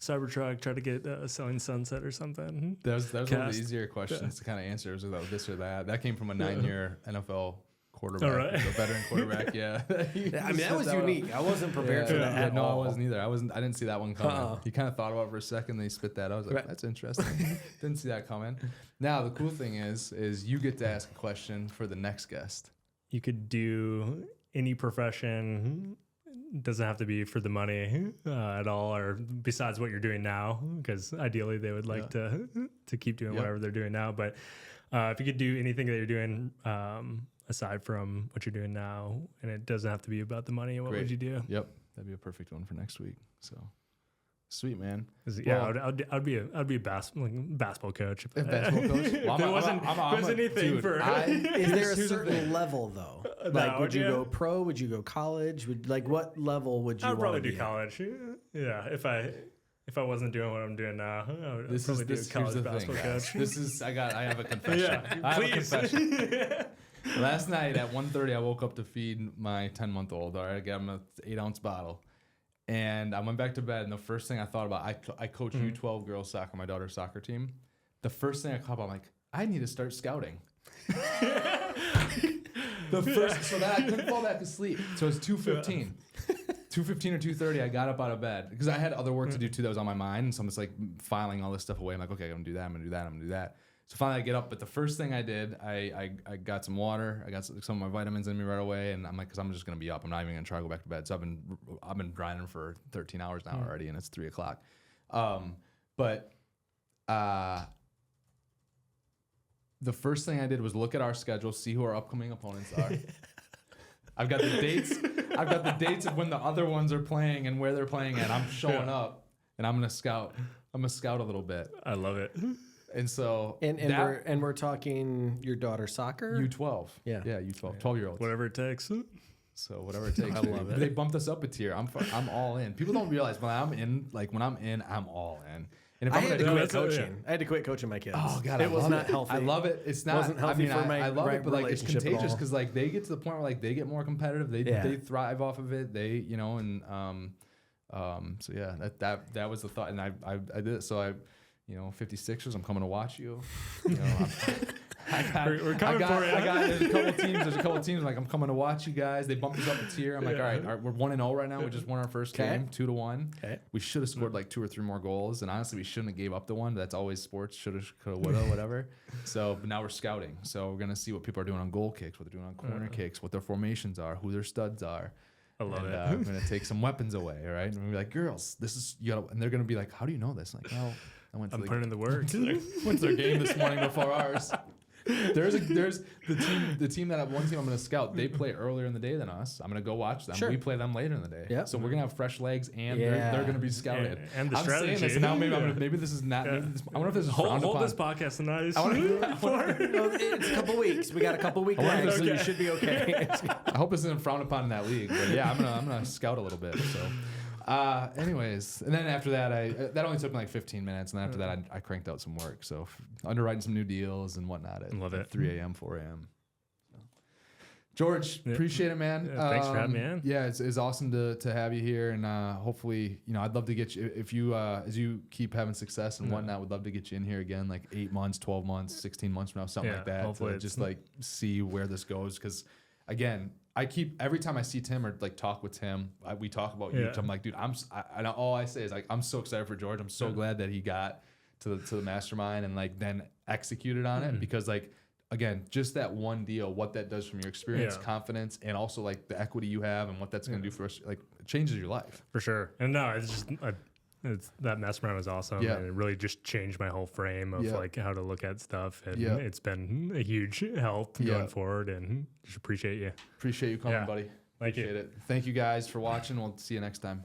Cybertruck. Try to get a Selling Sunset or something. That was one of the easier questions to kind of answer. Was about this or that. That came from a 9-year NFL quarterback, a veteran quarterback. Yeah. I mean, that was unique. I wasn't prepared for that at all. all. I wasn't either. I didn't see that one coming. He kind of thought about it for a second, then he spit that out. I was like, that's interesting. Didn't see that coming. Now, the cool thing is you get to ask a question for the next guest. You could do any profession. Doesn't have to be for the money at all, or besides what you're doing now, because ideally they would like to keep doing whatever they're doing now. But if you could do anything that you're doing aside from what you're doing now, and it doesn't have to be about the money, what would you do? Yep, that'd be a perfect one for next week. So sweet, man. I'd be a basketball coach. If basketball coach? Well, if it wasn't anything for. Is there a certain level though? Like, would you go pro? Would you go college? What level would you? I'd probably do college. Yeah, if I wasn't doing what I'm doing now, I would probably do a college basketball coach. I have a confession. I have a confession. Last night at 1:30, I woke up to feed my 10-month-old. All right, I got him an 8-ounce bottle. And I went back to bed, and the first thing I thought about, I coach U12 girls soccer, my daughter's soccer team. The first thing I thought about, I'm like, I need to start scouting. So that I couldn't fall back asleep. So it's 2:15. 2:15 or 2:30, I got up out of bed because I had other work to do too that was on my mind. And so I'm just like filing all this stuff away. I'm like, okay, I'm gonna do that. I'm gonna do that. I'm gonna do that. So finally I get up, but the first thing I did, I got some water. I got some of my vitamins in me right away, and I'm like, because I'm just gonna be up. I'm not even gonna try to go back to bed. So I've been grinding for 13 hours now already, and it's 3:00. the first thing I did was look at our schedule, see who our upcoming opponents are. I've got the dates. I've got the dates of when the other ones are playing and where they're playing at. I'm showing up, and I'm gonna scout. I'm gonna scout a little bit. I love it. And so and we're talking your daughter's soccer. U12. Yeah, U12. 12-year-olds. Whatever it takes. So whatever it takes. I love it. They bumped us up a tier. I'm all in. People don't realize when I'm in, I'm all in. And if I I'm had to gonna quit do it, coaching. I had to quit coaching my kids. oh god, it was not it. healthy. I love it. It's not. Wasn't healthy for my I love right it, but like it's relationship at contagious all. because like they get to the point where like they get more competitive. They thrive off of it. They so yeah, that was the thought, and I did it. So I, 56ers. I'm coming to watch you. We're coming for you. There's a couple teams. Like I'm coming to watch you guys. They bumped us up a tier. I'm like, all right, we're 1-0 right now. We just won our first game, 2-1. Okay. We should have scored like 2 or 3 more goals, and honestly, we shouldn't have gave up the one. But that's always sports. Shoulda, coulda, woulda, whatever. So but now we're scouting. So we're gonna see what people are doing on goal kicks, what they're doing on corner kicks, what their formations are, who their studs are. I love it. We're gonna take some weapons away, all right? And we're gonna be like, girls, this is and they're gonna be like, how do you know this? I'm like, well, I'm putting in the work. went to their game this morning before ours. There's the team that one team I'm going to scout. They play earlier in the day than us. I'm going to go watch them. Sure. We play them later in the day. Yep. So we're going to have fresh legs, and they're going to be scouted. And the I'm strategy. saying this, and now maybe this is not. Maybe this, I wonder if this is frowned hold upon. this podcast tonight. It's a couple weeks. We got a couple weeks left, so you should be okay. I hope this isn't frowned upon in that league. But yeah, I'm gonna scout a little bit. So. Anyways, and then after that, that only took me like 15 minutes, and then after that, I cranked out some work. So underwriting some new deals and whatnot at 3 a.m., 4 a.m. So. George, appreciate it, man. Yeah, thanks for having me in. Yeah, it's awesome to have you here, and hopefully, I'd love to get you if you as you keep having success and whatnot. Would love to get you in here again, like 8 months, 12 months, 16 months from now, something like that. Hopefully, to just like see where this goes, because again. Every time I see Tim or like talk with Tim, we talk about you. I'm like, dude, all I say is like, I'm so excited for George. I'm so glad that he got to the mastermind and like then executed on it, because like, again, just that one deal, what that does from your experience, confidence, and also like the equity you have and what that's going to do for us, like it changes your life. For sure. And no, it's just, that mastermind was awesome. Yeah. And it really just changed my whole frame of like how to look at stuff. And Yeah. it's been a huge help going forward, and just appreciate you. Appreciate you coming, buddy. Thank you. Appreciate it. Thank you guys for watching. We'll see you next time.